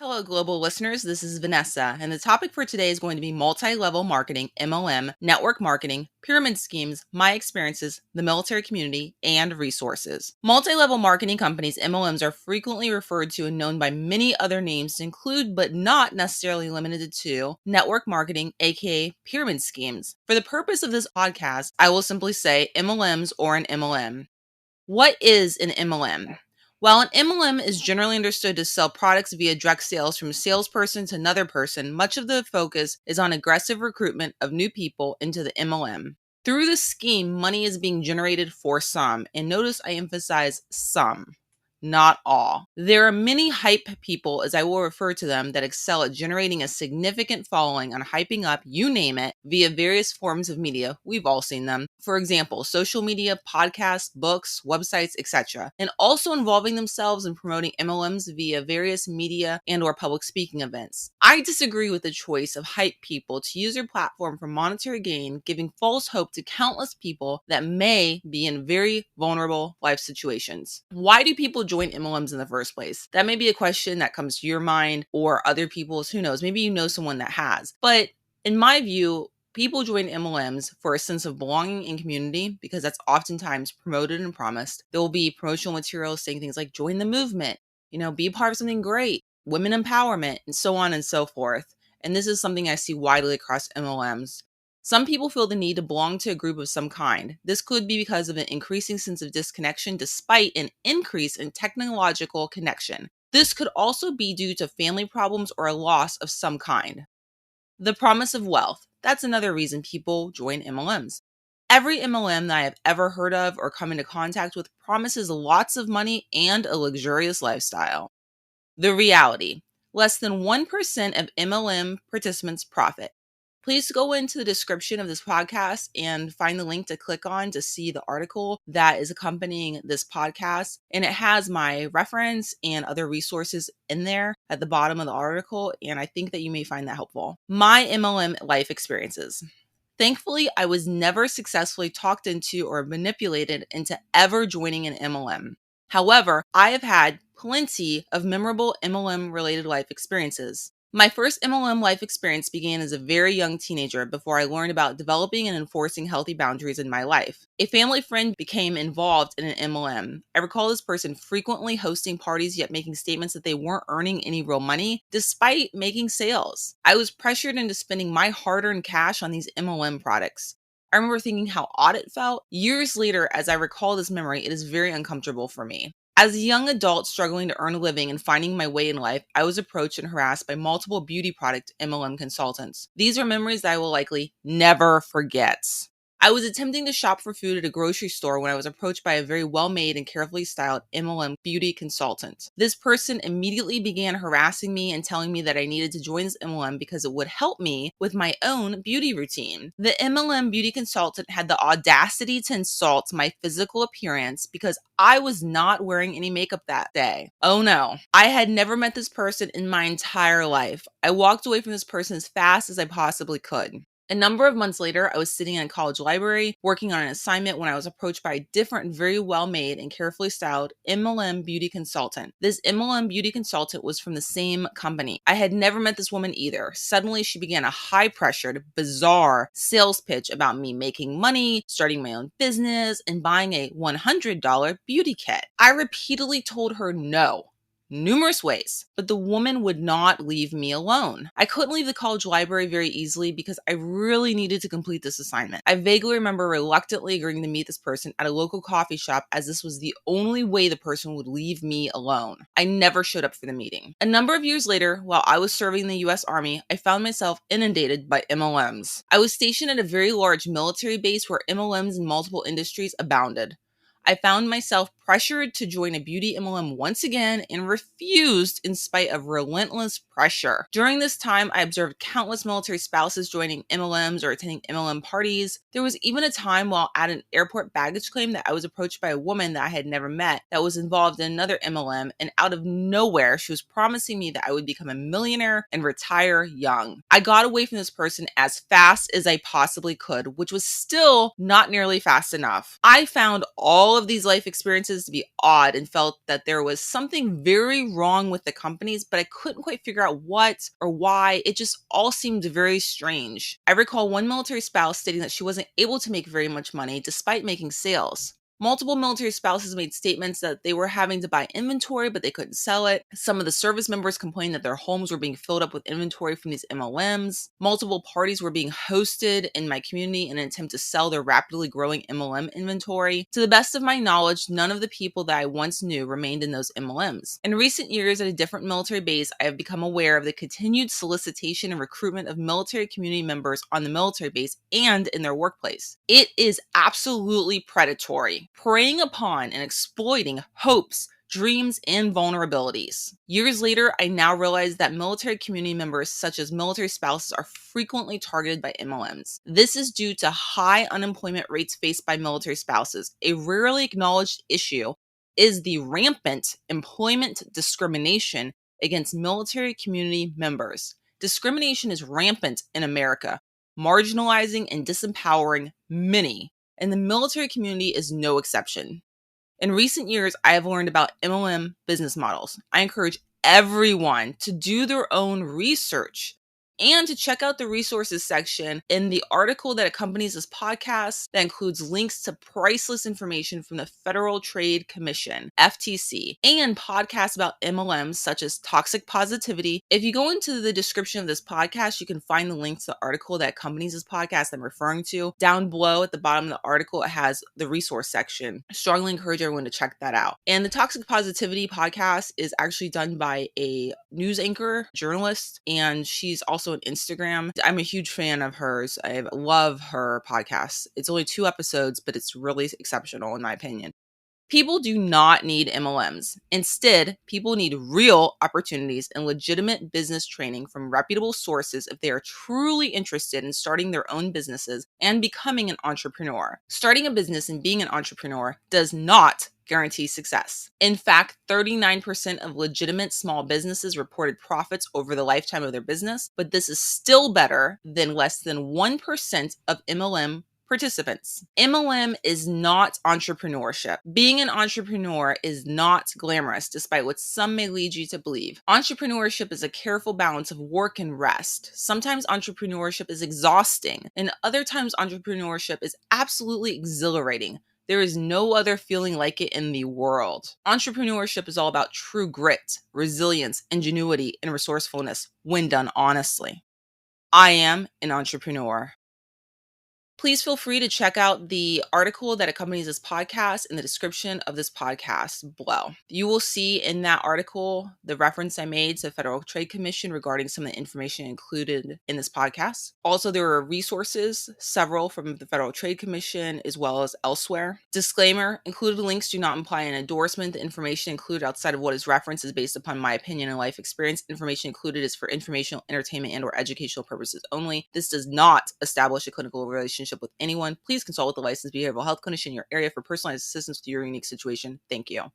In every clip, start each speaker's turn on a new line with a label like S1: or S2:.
S1: Hello, global listeners. This is Vanessa, and the topic for today is going to be multi-level marketing, MLM, network marketing, pyramid schemes, my experiences, the military community, and resources. Multi-level marketing companies, MLMs, are frequently referred to and known by many other names to include, but not necessarily limited to, network marketing, aka pyramid schemes. For the purpose of this podcast, I will simply say MLMs or an MLM. What is an MLM? While an MLM is generally understood to sell products via direct sales from a salesperson to another person, much of the focus is on aggressive recruitment of new people into the MLM. Through this scheme, money is being generated for some, and notice I emphasize some, not all. There are many hype people, as I will refer to them, that excel at generating a significant following on hyping up, you name it, via various forms of media. We've all seen them. For example, social media, podcasts, books, websites, etc. And also involving themselves in promoting MLMs via various media and or public speaking events. I disagree with the choice of hype people to use their platform for monetary gain, giving false hope to countless people that may be in very vulnerable life situations. Why do people join MLMs in the first place? That may be a question that comes to your mind or other people's, who knows, maybe you know someone that has. But in my view, people join MLMs for a sense of belonging and community because that's oftentimes promoted and promised. There will be promotional materials saying things like join the movement, be a part of something great, women empowerment, and so on and so forth. And this is something I see widely across MLMs. Some people feel the need to belong to a group of some kind. This could be because of an increasing sense of disconnection despite an increase in technological connection. This could also be due to family problems or a loss of some kind. The promise of wealth. That's another reason people join MLMs. Every MLM that I have ever heard of or come into contact with promises lots of money and a luxurious lifestyle. The reality. Less than 1% of MLM participants profit. Please go into the description of this podcast and find the link to click on to see the article that is accompanying this podcast. And it has my reference and other resources in there at the bottom of the article. And I think that you may find that helpful. My MLM life experiences. Thankfully, I was never successfully talked into or manipulated into ever joining an MLM. However, I have had plenty of memorable MLM-related life experiences. My first MLM life experience began as a very young teenager before I learned about developing and enforcing healthy boundaries in my life. A family friend became involved in an MLM. I recall this person frequently hosting parties yet making statements that they weren't earning any real money despite making sales. I was pressured into spending my hard-earned cash on these MLM products. I remember thinking how odd it felt. Years later, as I recall this memory, it is very uncomfortable for me. As a young adult struggling to earn a living and finding my way in life, I was approached and harassed by multiple beauty product MLM consultants. These are memories that I will likely never forget. I was attempting to shop for food at a grocery store when I was approached by a very well-made and carefully styled MLM beauty consultant. This person immediately began harassing me and telling me that I needed to join this MLM because it would help me with my own beauty routine. The MLM beauty consultant had the audacity to insult my physical appearance because I was not wearing any makeup that day. Oh no. I had never met this person in my entire life. I walked away from this person as fast as I possibly could. A number of months later, I was sitting in a college library working on an assignment when I was approached by a different, very well-made and carefully styled MLM beauty consultant. This MLM beauty consultant was from the same company. I had never met this woman either. Suddenly, she began a high-pressured, bizarre sales pitch about me making money, starting my own business, and buying a $100 beauty kit. I repeatedly told her no. Numerous ways, but the woman would not leave me alone. I couldn't leave the college library very easily because I really needed to complete this assignment. I vaguely remember reluctantly agreeing to meet this person at a local coffee shop as this was the only way the person would leave me alone. I never showed up for the meeting. A number of years later, while I was serving in the US Army, I found myself inundated by MLMs. I was stationed at a very large military base where MLMs in multiple industries abounded. I found myself pressured to join a beauty MLM once again and refused in spite of relentless pressure. During this time, I observed countless military spouses joining MLMs or attending MLM parties. There was even a time while at an airport baggage claim that I was approached by a woman that I had never met that was involved in another MLM, and out of nowhere, she was promising me that I would become a millionaire and retire young. I got away from this person as fast as I possibly could, which was still not nearly fast enough. I found all of these life experiences to be odd and felt that there was something very wrong with the companies, but I couldn't quite figure out what or why. It just all seemed very strange. I recall one military spouse stating that she wasn't able to make very much money despite making sales. Multiple military spouses made statements that they were having to buy inventory, but they couldn't sell it. Some of the service members complained that their homes were being filled up with inventory from these MLMs. Multiple parties were being hosted in my community in an attempt to sell their rapidly growing MLM inventory. To the best of my knowledge, none of the people that I once knew remained in those MLMs. In recent years, at a different military base, I have become aware of the continued solicitation and recruitment of military community members on the military base and in their workplace. It is absolutely predatory, preying upon and exploiting hopes, dreams, and vulnerabilities. Years later, I now realize that military community members, such as military spouses, are frequently targeted by MLMs. This is due to high unemployment rates faced by military spouses. A rarely acknowledged issue is the rampant employment discrimination against military community members. Discrimination is rampant in America, marginalizing and disempowering many, and the military community is no exception. In recent years, I have learned about MLM business models. I encourage everyone to do their own research and to check out the resources section in the article that accompanies this podcast that includes links to priceless information from the Federal Trade Commission, FTC, and podcasts about MLMs such as toxic positivity. If you go into the description of this podcast, you can find the link to the article that accompanies this podcast I'm referring to. Down below at the bottom of the article, it has the resource section. I strongly encourage everyone to check that out. And the toxic positivity podcast is actually done by a news anchor, journalist, and she's also on Instagram. I'm a huge fan of hers. I love her podcast. It's only 2 episodes, but it's really exceptional in my opinion. People do not need MLMs. Instead, people need real opportunities and legitimate business training from reputable sources if they are truly interested in starting their own businesses and becoming an entrepreneur. Starting a business and being an entrepreneur does not guarantee success. In fact, 39% of legitimate small businesses reported profits over the lifetime of their business, but this is still better than less than 1% of MLM participants. MLM is not entrepreneurship. Being an entrepreneur is not glamorous, despite what some may lead you to believe. Entrepreneurship is a careful balance of work and rest. Sometimes entrepreneurship is exhausting, and other times entrepreneurship is absolutely exhilarating. There is no other feeling like it in the world. Entrepreneurship is all about true grit, resilience, ingenuity, and resourcefulness when done honestly. I am an entrepreneur. Please feel free to check out the article that accompanies this podcast in the description of this podcast below. You will see in that article the reference I made to the Federal Trade Commission regarding some of the information included in this podcast. Also, there are resources, several from the Federal Trade Commission as well as elsewhere. Disclaimer, included links do not imply an endorsement. The information included outside of what is referenced is based upon my opinion and life experience. Information included is for informational, entertainment, and/or educational purposes only. This does not establish a clinical relationship with anyone. Please consult with a licensed behavioral health clinician in your area for personalized assistance to your unique situation. Thank you.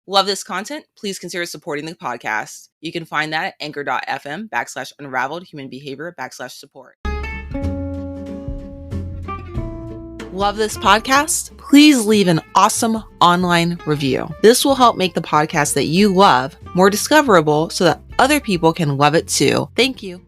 S1: Love this content? Please consider supporting the podcast. You can find that at anchor.fm/unraveled human behavior/support. Love this podcast? Please leave an awesome online review. This will help make the podcast that you love more discoverable so that other people can love it too. Thank you.